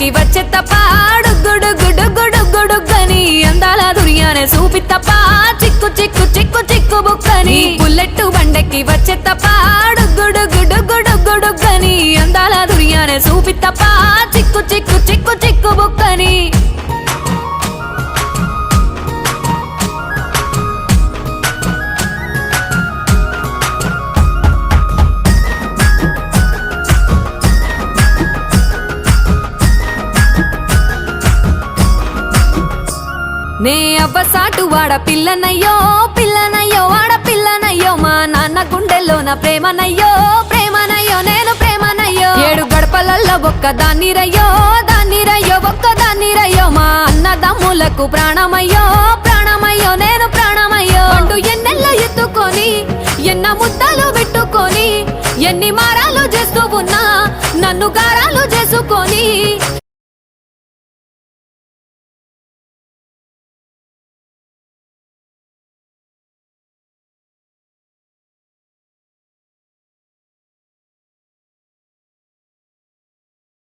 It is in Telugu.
బండకి వచ్చే తప్ప గుడుగుడుగుడుగుడుగుడుగని అందాల దుర్యానే చూపి తప్ప చిక్కు చిక్కు చిక్కు చిక్కు బుక్కని బుల్లెట్టు బండకి వచ్చే తప్ప గుడుగుడుగుడుగుడుగని అందాల దుర్యానే చూపి తప్ప చిక్కు చిక్కు చిక్కు చిక్కు బుక్కని నే అవ్వసాటు వాడ పిల్లనయ్యో పిల్లనయ్యో వాడ పిల్లనయ్యో మా నాన్న గుండెల్లో నా ప్రేమనయ్యో ప్రేమనయ్యో నేను ప్రేమనయ్యో 7 గడపలల్లో ఒక్కదాన్ని రయ్యో దాన్ని రయ్యో ఒక్కదాన్ని రయ్యో మా అన్నదమ్ములకు ప్రాణమయ్యో ప్రాణమయ్యో నేను ప్రాణమయ్యో అంటూ ఎన్నెల్లో ఎత్తుకొని ఎన్న ముద్దలు పెట్టుకొని ఎన్ని మారాలు చేస్తూ ఉన్నా నన్ను గారాలు చేసుకొని